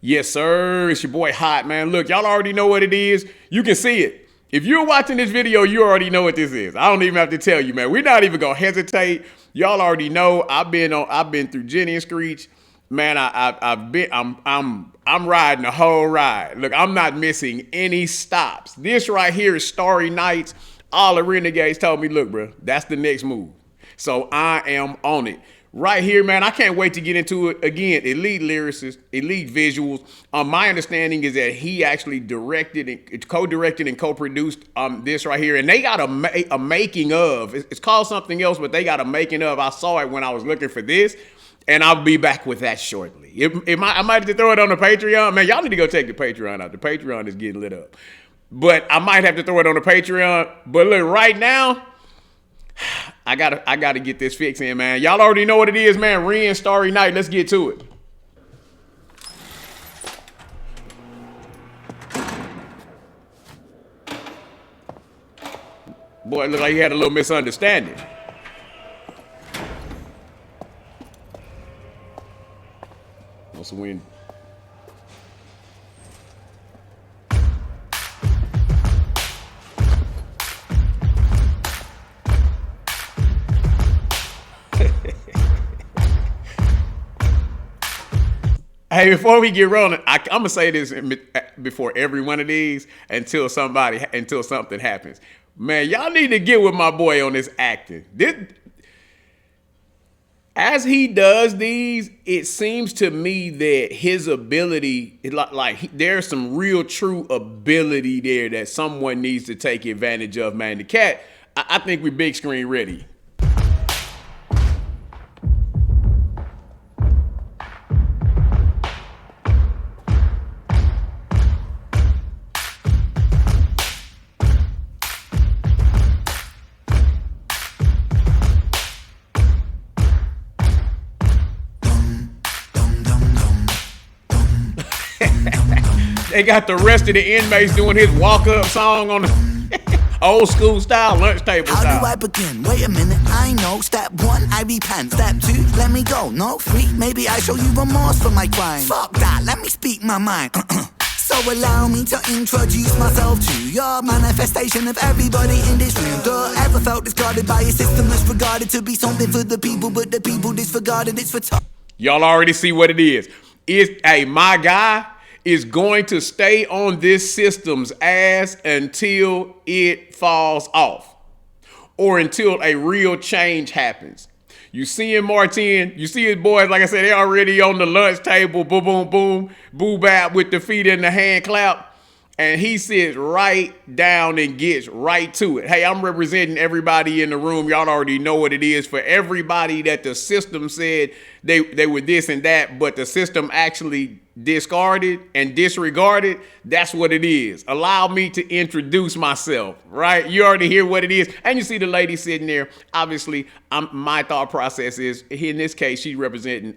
Yes, sir. It's your boy Hot, man. Look, y'all already know what it is. You can see it. If you're watching this video, you already know what this is. I don't even have to tell you, man. We're not even gonna hesitate. Y'all already know. I've been through Jenny and Screech. Man, I'm riding the whole ride. Look, I'm not missing any stops. This right here is Starry Nights. All the renegades told me, look, bro, that's the next move. So I am on it. Right here, man, I can't wait to get into it. Again, elite lyricists, elite visuals. My understanding is that he actually directed and co-directed and co-produced this right here. And they got a making of. It's called something else, but they got a making of. I saw it when I was looking for this. And I'll be back with that shortly. I might have to throw it on the Patreon. Man, y'all need to go check the Patreon out. The Patreon is getting lit up. But I might have to throw it on the Patreon. But look, right now, I gotta get this fix in, man. Y'all already know what it is, man. REN, Starry Night. Let's get to it. Boy, it looked like he had a little misunderstanding. What's the wind? Hey, before we get rolling, I'm gonna say this before every one of these until something happens. Man, y'all need to get with my boy on this acting. As he does these, it seems to me that his ability, there's some real true ability there that someone needs to take advantage of, man. The cat, I think we're big screen ready. They got the rest of the inmates doing his walk-up song on the old school style, lunch table style. How do I begin? Wait a minute, I know. Step 1, I repent. Step 2, let me go. No, 3, maybe I show you remorse for my crime. Fuck that, let me speak my mind. So allow me to introduce myself to your manifestation of everybody in this room. Ever felt discarded by a system that's regarded to be something for the people, but the people disregarded it's for Y'all already see what it is. My guy is going to stay on this system's ass until it falls off or until a real change happens. You see him, Martin, you see his boys, like I said, they already on the lunch table, boom, boom, boom, boo bap with the feet and the hand clap. And he sits right down and gets right to it. Hey, I'm representing everybody in the room. Y'all already know what it is. For everybody that the system said they were this and that, but the system actually discarded and disregarded, that's what it is. Allow me to introduce myself, right? You already hear what it is. And you see the lady sitting there. Obviously, my thought process is, in this case, she's representing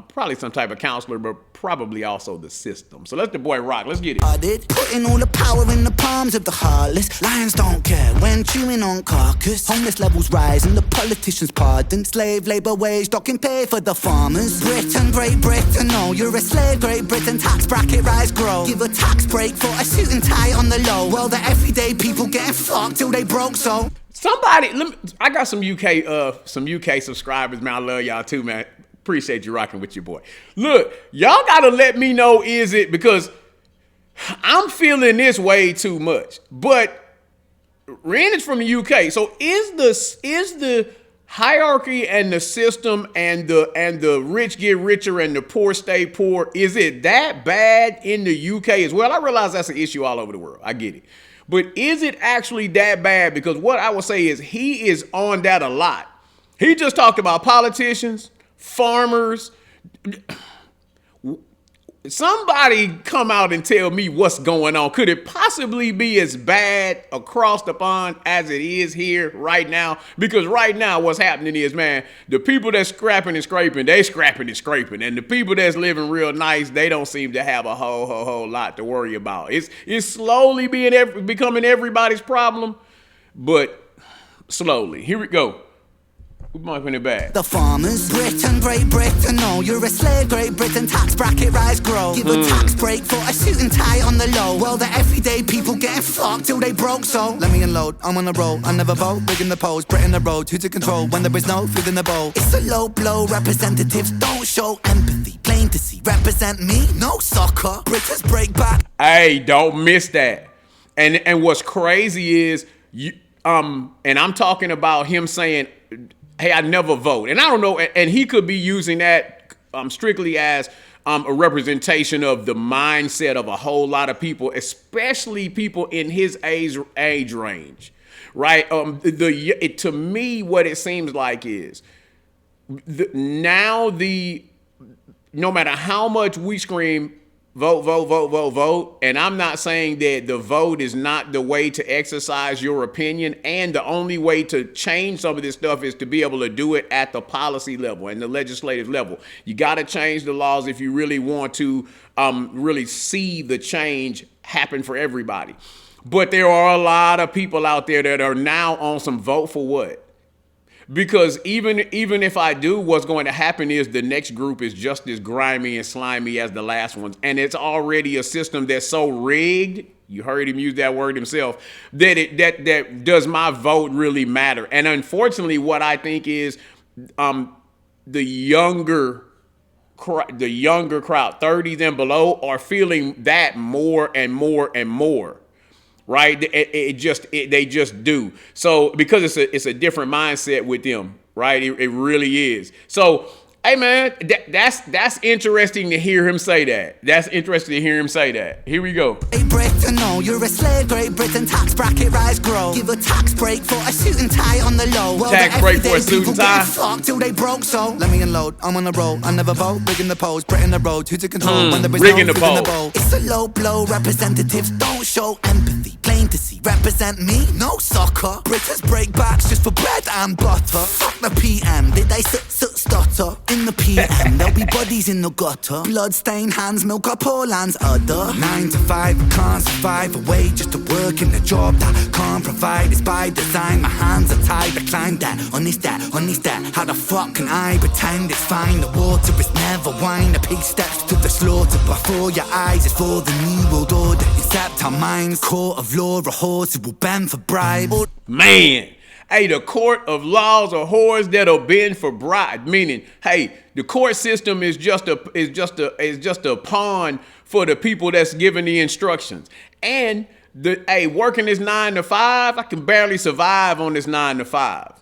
probably some type of counselor, but probably also the system. So let the boy rock. Let's get it. Putting all the power in the palms of the heartless. Lions don't care when chewing on carcass. Homeless levels rise and the politicians pardon. Slave labor wage docking pay for the farmers. Britain, Great Britain, no, you're a slave. Great Britain, tax bracket rise, grow. Give a tax break for a suit and tie on the low. Well, the everyday people getting fucked till they broke, so. Somebody, I got some UK subscribers, man. I love y'all too, man. Appreciate you rocking with your boy. Look, y'all gotta let me know, is it, because I'm feeling this way too much. But REN is from the UK, so is the hierarchy and the system and the rich get richer and the poor stay poor, is it that bad in the UK as well? I realize that's an issue all over the world. I get it. But is it actually that bad? Because what I would say is he is on that a lot. He just talked about politicians, farmers. Somebody come out and tell me what's going on. Could it possibly be as bad across the pond as it is here right now? Because right now what's happening is, man, the people that's scrapping and scraping, they scrapping and scraping. And the people that's living real nice, they don't seem to have a whole lot to worry about. It's slowly becoming everybody's problem, but slowly. Here we go. We're bumping it back. The farmers, Britain, Great Britain, no, you're a slave, Great Britain, tax bracket rise, grow. Give a tax break for a suit and tie on the low. Well, the everyday people getting fucked till they broke, so let me unload, I'm on a roll, I never vote, big in the polls, Britain the road, who to control when there is no food in the bowl. It's a low blow, representatives don't show empathy, plain to see, represent me, no soccer, Britain's break back. Hey, don't miss that. And what's crazy is, and I'm talking about him saying, hey, I never vote. And I don't know, and he could be using that strictly as a representation of the mindset of a whole lot of people, especially people in his age range, right? To me, what it seems like is, no matter how much we scream, vote, vote, vote, vote, vote. And I'm not saying that the vote is not the way to exercise your opinion. And the only way to change some of this stuff is to be able to do it at the policy level and the legislative level. You got to change the laws if you really want to really see the change happen for everybody. But there are a lot of people out there that are now on some vote for what? Because even if I do, what's going to happen is the next group is just as grimy and slimy as the last ones. And it's already a system that's so rigged, you heard him use that word himself, that does my vote really matter? And unfortunately, what I think is the younger crowd, 30s and below, are feeling that more and more and more. Right, they just do. So because it's a different mindset with them, right? It really is. So, hey man, that's interesting to hear him say that. That's interesting to hear him say that. Here we go. Great Britain, no, you're a slave, Great Britain, tax bracket rise, grow. Give a tax break for a suit and tie on the low. Well, tax break for a suit and tie. Fucked till they broke, so let me unload, I'm on a roll, I never vote, big in the polls, Britain the road, who to control when there is no food in the bowl. It's a low blow, representatives don't show empathy, plain to see, represent me, no soccer. Britain's breakbacks just for bread and butter. Fuck the PM, did they stutter? In the PM, there'll be bodies in the gutter. Blood-stained hands, milk our poor land's udder. 9 to 5, I can't survive away just to work in a job that can't provide. It's by design, my hands are tied. I climb that, on this that. How the fuck can I pretend it's fine? The water is never wine. A pig steps to the slaughter before your eyes. It's for the new world order. Except our minds, court of law, a horse who will bend for bribe. Man. Hey, the court of laws are whores that'll bend for bribe. Meaning, hey, the court system is just a pawn for the people that's giving the instructions. And working this 9 to 5, I can barely survive on this 9 to 5.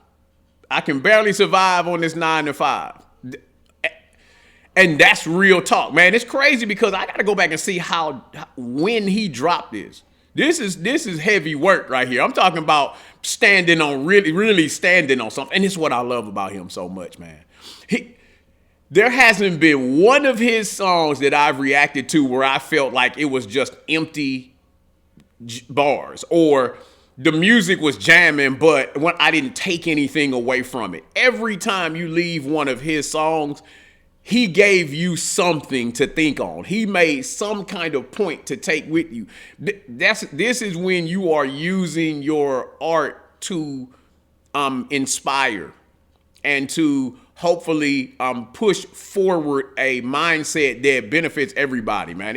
And that's real talk, man. It's crazy because I got to go back and see when he dropped this. This is heavy work right here. I'm talking about standing on really standing on something. And it's what I love about him so much, man. There hasn't been one of his songs that I've reacted to where I felt like it was just empty bars or the music was jamming, but when I didn't take anything away from it. Every time you leave one of his songs, he gave you something to think on. He made some kind of point to take with you. This is when you are using your art to inspire and to hopefully push forward a mindset that benefits everybody, man.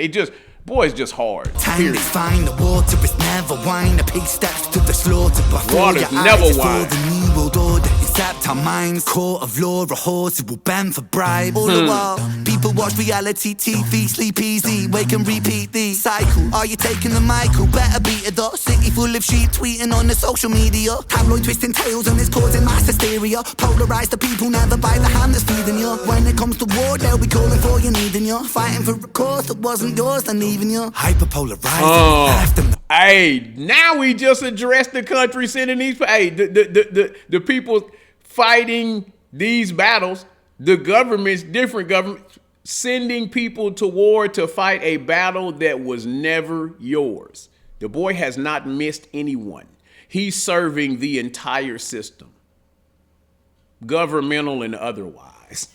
Boy, it's just hard. Time is fine, the water is never wine. A pig steps to the slaughter before water's your never eyes. wine. For the new world order, except our minds, court of law, a horse who will bend for bribe. All the while, people watch reality TV, sleep easy, wake and repeat the cycle. Are you taking the Michael? Better beat it up. City full of sheep tweeting on the social media. Tabloid twisting tails and it's causing mass hysteria. Polarize the people, never by the hand that's feeding you. When it comes to war, they'll be calling for you, needing you. Fighting for a cause that wasn't yours, then leaving you. Hyperpolarizing. Hey, now we just addressed the country sending these. Hey, the people fighting these battles, the governments, different governments, sending people to war to fight a battle that was never yours. The boy has not missed anyone. He's serving the entire system, governmental and otherwise.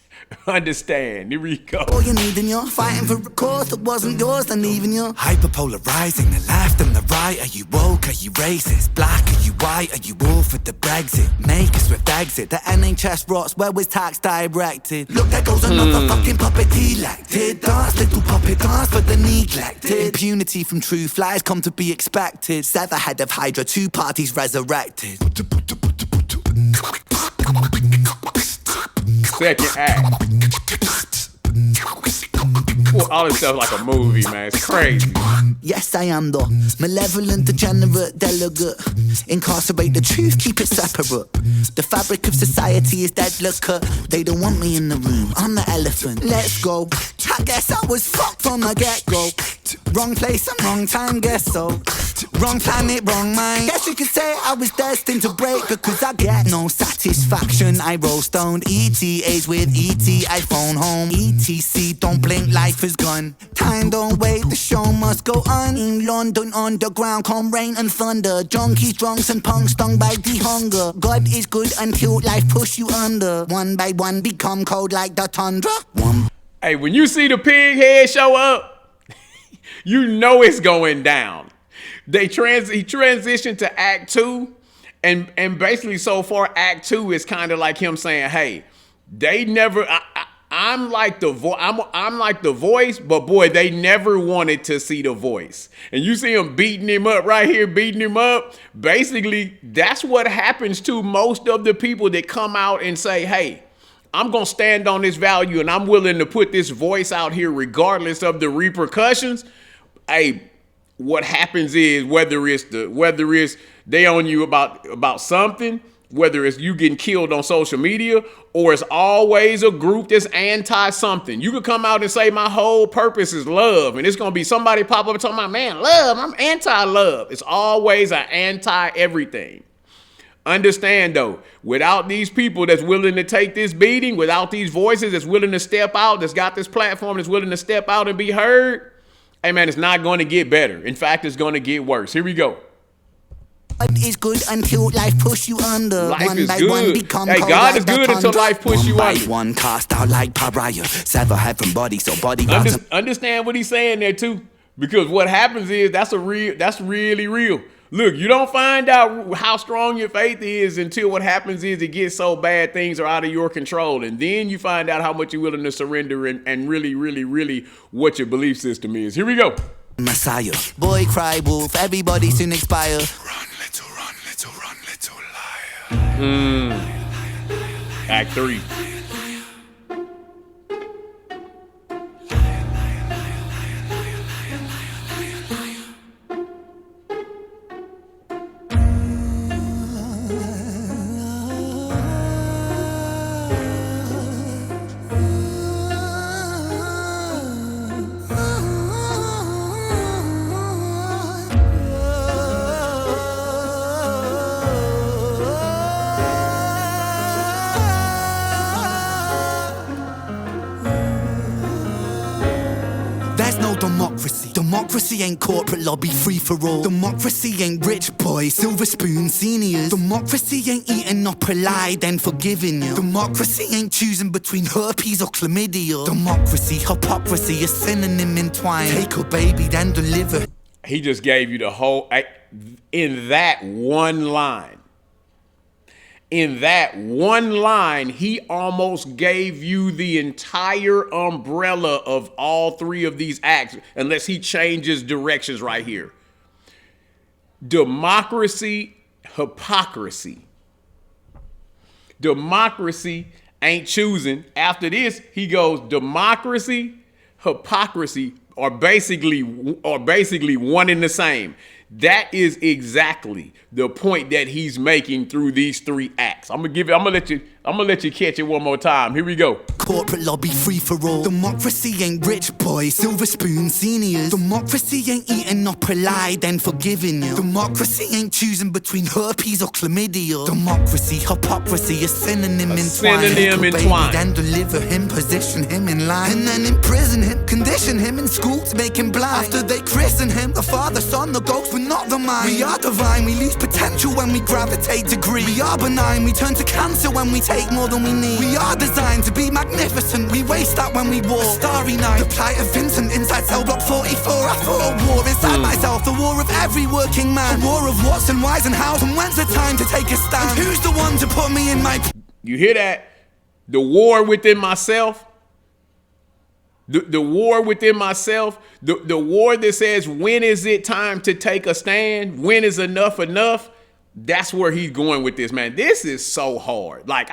Understand, here we go. All you need in your fighting for a cause that wasn't yours, then leaving you. Hyperpolarizing the left and the right. Are you woke? Are you racist? Black? Are you Why are you all for the Brexit? Make a swift exit. The NHS rots, where was tax directed? Look, there goes another fucking puppet elected. Dance, little puppet, dance for the neglected. Impunity from true flies come to be expected. Sever head of Hydra, 2 parties resurrected. Second act. Well, all this stuff like a movie, man. It's crazy. Yes, I am the malevolent, degenerate delegate. Incarcerate the truth, keep it separate. The fabric of society is dead liquor. They don't want me in the room, I'm the elephant. Let's go. I guess I was fucked from the get-go. Wrong place and wrong time, guess so. Wrong planet, wrong mind. Guess you could say I was destined to break, because I get no satisfaction. I roll stoned. ETAs with ET, I phone home. ETC, don't blink, life is gone. Time don't wait, the show must go on. In London underground, come rain and thunder. Junkies, drunks and punks stung by the hunger. God is good until life push you under. One by one become cold like the tundra. Hey, when you see the pig head show up, you know it's going down. He transitioned to Act 2, and basically so far Act 2 is kind of like him saying, "Hey, they never. I'm like the voice, but boy, they never wanted to see the voice." And you see him beating him up right here, beating him up. Basically, that's what happens to most of the people that come out and say, "Hey, I'm going to stand on this value and I'm willing to put this voice out here regardless of the repercussions." Hey, what happens is whether it's they on you about something, whether it's you getting killed on social media, or it's always a group that's anti something. You could come out and say my whole purpose is love, and it's going to be somebody pop up and talking about, "Man, love, I'm anti-love." It's always an anti-everything. Understand though, without these people that's willing to take this beating, without these voices that's willing to step out, that's got this platform that's willing to step out and be heard, hey man, it's not going to get better. In fact, it's going to get worse. Here we go. It is good until life push you under. Life one is by good. one become Hey, cold God like is good until life push you under. One by one cast out like pariah. Sever head from body, so body Understand what he's saying there too, because what happens is that's really real. Look, you don't find out how strong your faith is until what happens is it gets so bad things are out of your control. And then you find out how much you're willing to surrender and really what your belief system is. Here we go. Messiah. Boy cry wolf, everybody soon expire. Run, little liar. Act 3. There's no democracy. Democracy ain't corporate lobby free for all. Democracy ain't rich boys, silver spoon seniors. Democracy ain't eating up a lie then forgiving you. Democracy ain't choosing between herpes or chlamydia. Democracy, hypocrisy, a synonym entwined. Take a baby then deliver. He just gave you the whole, in that one line. In that one line, he almost gave you the entire umbrella of all 3 of these acts, unless he changes directions right here. Democracy, hypocrisy. Democracy ain't choosing. After this, he goes, democracy, hypocrisy are basically one and the same. That is exactly the point that he's making through these 3 acts. I'm gonna let you catch it one more time. Here we go. Corporate lobby free for all. Democracy ain't rich boys, silver spoon seniors. Democracy ain't eating up a lie then forgiving you. Democracy ain't choosing between herpes or chlamydia. Democracy, hypocrisy, a synonym entwined. Synonym entwined. Then deliver him, position him in line, and then imprison him, condition him in school to make him blind. After they christen him, the Father, Son, the ghost, we're not the mind. We are divine, we lose potential when we gravitate to greed. We are benign, we turn to cancer when we take more than we need. We are designed to be magnificent, we waste that when we walk. A starry night, the plight of Vincent inside cell block 44. I fought a war inside myself, the war of every working man. A war of what's and why's and how's, and when's the time to take a stand? And who's the one to put me in my... You hear that? The war within myself. The war within myself. The war that says, when is it time to take a stand? When is enough enough? That's where he's going with this, man. This is so hard. Like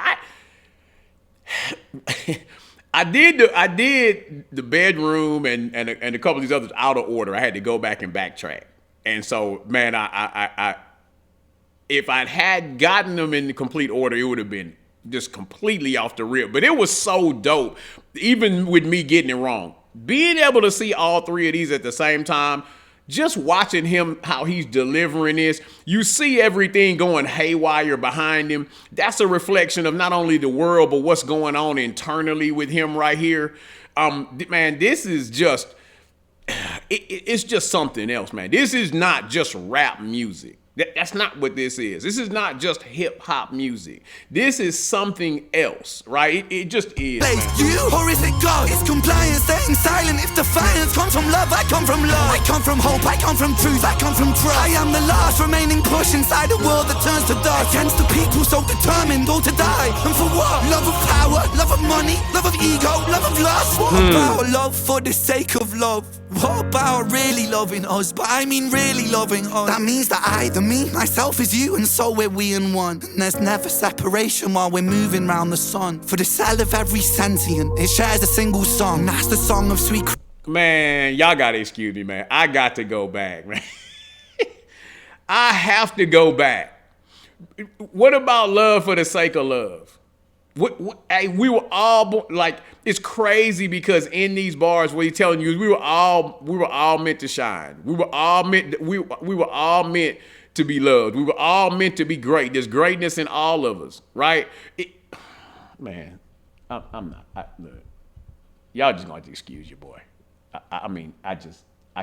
I did the bedroom and a couple of these others out of order. I had to go back and backtrack. And so, man, I if I had gotten them in the complete order, it would have been just completely off the rip. But it was so dope, even with me getting it wrong. Being able to see all three of these at the same time, just watching him, how he's delivering this, you see everything going haywire behind him. That's a reflection of not only the world, but what's going on internally with him right here. Man, this is just, it's just something else, man. This is not just rap music. That's not what this is. This is not just hip hop music. This is something else, right? It just is. Man. You or is it God? It's compliance, staying silent. If defiance comes from love, I come from love. I come from hope, I come from truth, I come from trust. I am the last remaining push inside a world that turns to dust. Against the people so determined, all to die. And for what? Love of power, love of money, love of ego, love of lust. What about love for the sake of love? What about really loving us? But I mean really loving us. That means that I, the me, myself is you, and so we're we in one. And there's never separation while we're moving round the sun. For the cell of every sentient, it shares a single song. And that's the song of sweet... Man, y'all gotta excuse me, man. I got to go back, man. I have to go back. What about love for the sake of love? Hey, we were all like, it's crazy because in these bars, what he's telling you is we were all meant to shine. We were all meant to be loved. We were all meant to be great. There's greatness in all of us, right? Man, I'm not. Look, y'all just gonna have to excuse your boy. I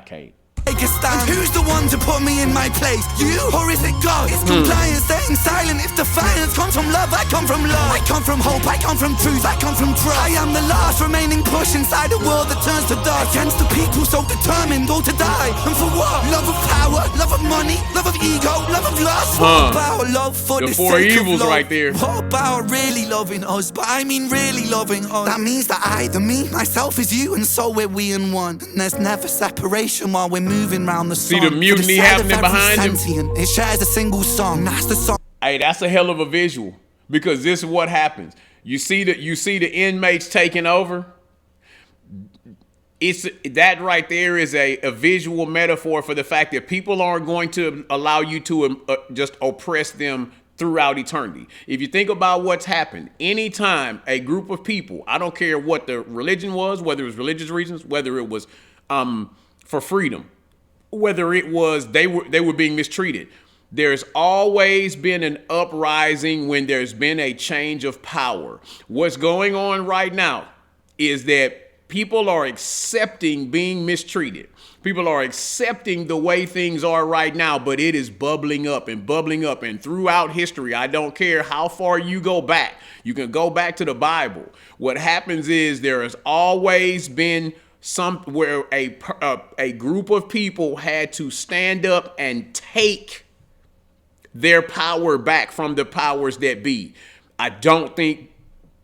can't. Take a stand. And who's the one to put me in my place? You or is it God? It's compliance, staying silent. If defiance comes from love, I come from love. I come from hope, I come from truth, I come from trust. I am the last remaining push inside a world that turns to dust. Against the people so determined, all to die. And for what? Love of power, love of money, love of ego, love of lust. What about love for the four sake evils of love? right there. What about really loving us? But I mean really loving us. That means that I, the me, myself is you, and so we're we in one. And there's never separation while we're moving round the sun. See the mutiny happening behind him? It shares a single song. That's the song. Hey, that's a hell of a visual, because this is what happens. You see the inmates taking over. It's that right there is a visual metaphor for the fact that people aren't going to allow you to just oppress them throughout eternity. If you think about what's happened, anytime a group of people, I don't care what the religion was, whether it was religious reasons, whether it was for freedom, whether it was they were being mistreated, there's always been an uprising when there's been a change of power. What's going on right now is that people are accepting being mistreated. People are accepting the way things are right now, but it is bubbling up and bubbling up. And throughout history, I don't care how far you go back. You can go back to the Bible. What happens is there has always been where a group of people had to stand up and take their power back from the powers that be. I don't think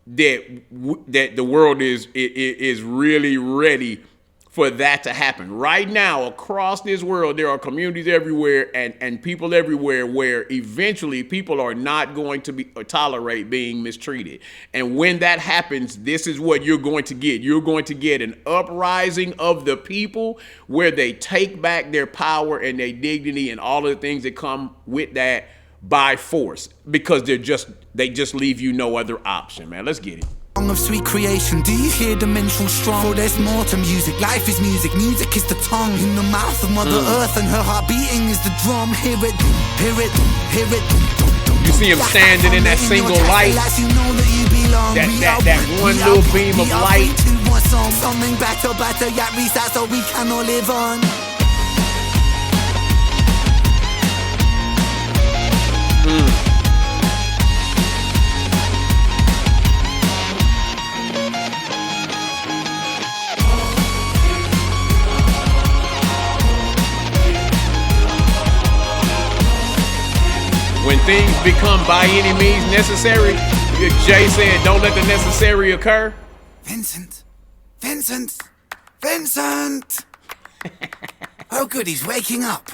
that the world is really ready for that to happen. Right now, across this world, there are communities everywhere and people everywhere where eventually people are not going to tolerate being mistreated. And when that happens, this is what you're going to get. You're going to get an uprising of the people where they take back their power and their dignity and all of the things that come with that by force, because they just leave you no other option, man. Let's get it. Song of sweet creation, do you hear the minstrel strong? For there's more to music, life is music, music is the tongue in the mouth of Mother Earth, and her heart beating is the drum. Hear it, hear it, hear it. You see him standing in that single light, that one little beam of light. Something better, yet reset so we can all live on. things become by any means necessary. Jay said, don't let the necessary occur. Vincent. Oh good, he's waking up.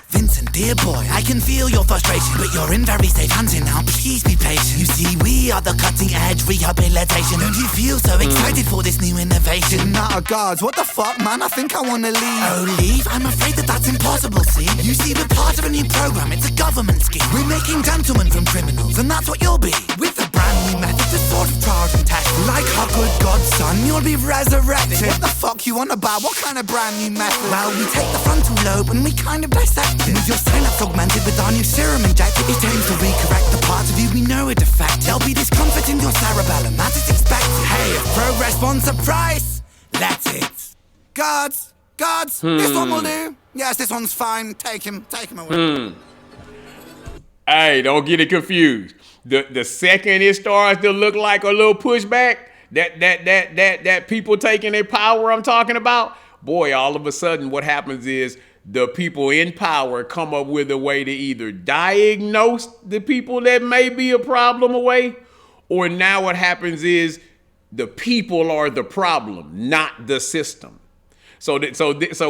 Vincent, dear boy, I can feel your frustration, but you're in very safe hands here now. Please be patient. You see, we are the cutting edge rehabilitation. Don't you feel so excited for this new innovation? Nah, gods, what the fuck, man? I think I wanna leave. Oh, leave? I'm afraid that that's impossible, see? You see, we're part of a new program. It's a government scheme. We're making gentlemen from criminals, and that's what you'll be. With a brand new method, the sort of tried and tested. Like our good God's son, you'll be resurrected. What the fuck you on about? What kind of brand new method? Well, we take the frontal lobe and we kind of dissect. With your synapse augmented with our new serum injected, it aims to recorrect the parts of you we know are defective. There'll be discomfort in your cerebellum, as is expected. Hey, if progress wants a price, let it. Guards, this one will do. Yes, this one's fine. Take him away. Hey, don't get it confused. The second it starts to look like a little pushback, that people taking their power I'm talking about, boy, all of a sudden what happens is the people in power come up with a way to either diagnose the people that may be a problem away, or now what happens is the people are the problem, not the system. So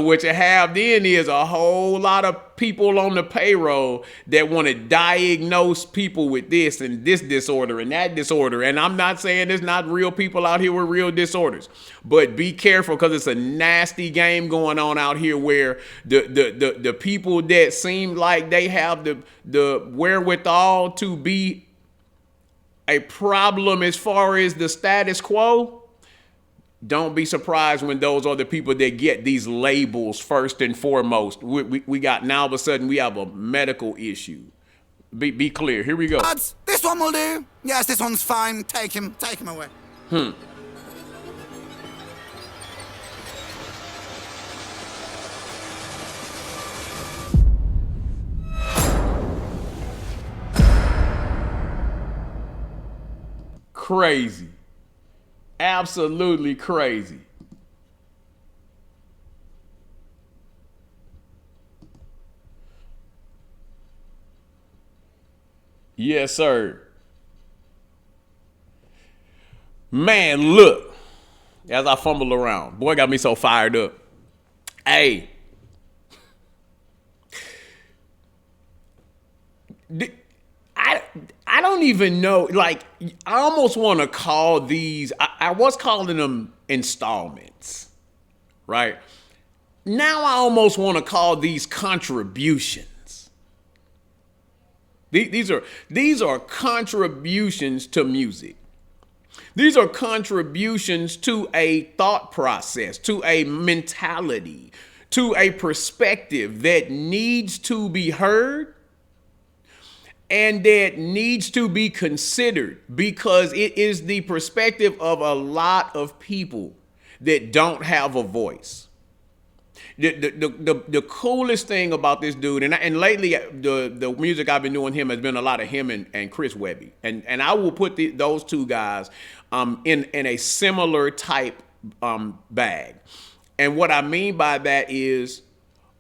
what you have then is a whole lot of people on the payroll that want to diagnose people with this and this disorder and that disorder. And I'm not saying there's not real people out here with real disorders, but be careful, because it's a nasty game going on out here where the people that seem like they have the wherewithal to be a problem as far as the status quo, don't be surprised when those are the people that get these labels first and foremost. We got, now all of a sudden we have a medical issue. Be clear. Here we go. Guards, this one will do. Yes, this one's fine. Take him away. Crazy. Absolutely crazy. Yes, sir. Man, look. As I fumble around. Boy, got me so fired up. Hey. I don't even know, like, I almost want to call these, I was calling them installments, right? Now I almost want to call these contributions. These are contributions to music. These are contributions to a thought process, to a mentality, to a perspective that needs to be heard and that needs to be considered, because it is the perspective of a lot of people that don't have a voice. The coolest thing about this dude, and lately the music I've been doing him has been a lot of him and Chris Webby, and I will put those two guys in a similar type bag. And what I mean by that is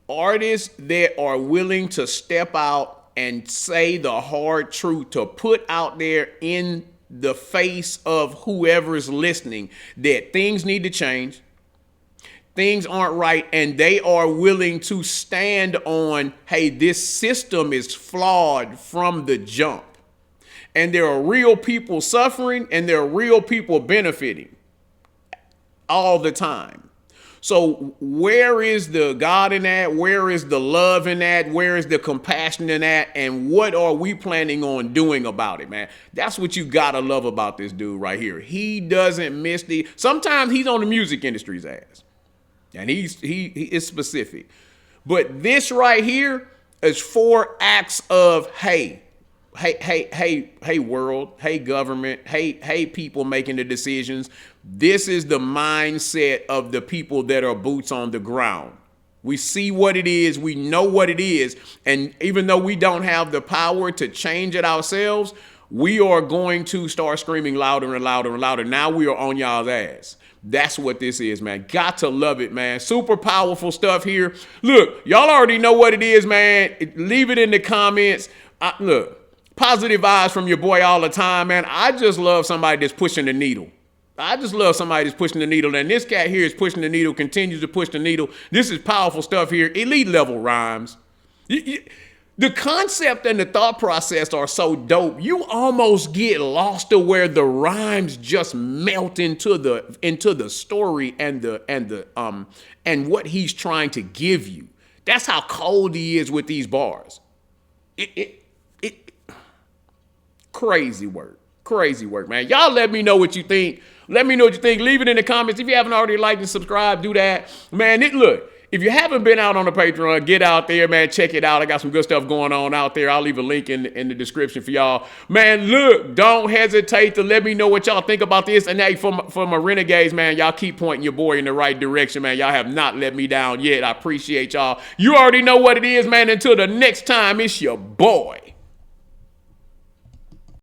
artists that are willing to step out and say the hard truth, to put out there in the face of whoever's listening that things need to change, things aren't right, and they are willing to stand on, hey, this system is flawed from the jump. And there are real people suffering and there are real people benefiting all the time. So where is the God in that? Where is the love in that? Where is the compassion in that? And what are we planning on doing about it, man? That's what you gotta love about this dude right here. He doesn't miss sometimes he's on the music industry's ass. And he is specific. But this right here is 4 acts of hey world, hey government, hey people making the decisions. This is the mindset of the people that are boots on the ground. We see what it is, we know what it is, and even though we don't have the power to change it ourselves, we are going to start screaming louder and louder and louder. Now we are on y'all's ass. That's what this is, man. Got to love it, man. Super powerful stuff here. Look, y'all already know what it is, man. Leave it in the comments. Look, Positive vibes from your boy all the time, man. I just love somebody that's pushing the needle. I just love somebody that's pushing the needle. And this cat here is pushing the needle, continues to push the needle. This is powerful stuff here. Elite level rhymes. The concept and the thought process are so dope. You almost get lost to where the rhymes just melt into the story and what he's trying to give you. That's how cold he is with these bars. Crazy work, man. Y'all let me know what you think. Leave it in the comments. If you haven't already liked and subscribed, do that. Man, look, if you haven't been out on the Patreon, get out there, man. Check it out. I got some good stuff going on out there. I'll leave a link in the description for y'all. Man, look, don't hesitate to let me know what y'all think about this. And hey, for my renegades, man, y'all keep pointing your boy in the right direction, man. Y'all have not let me down yet. I appreciate y'all. You already know what it is, man. Until the next time, it's your boy.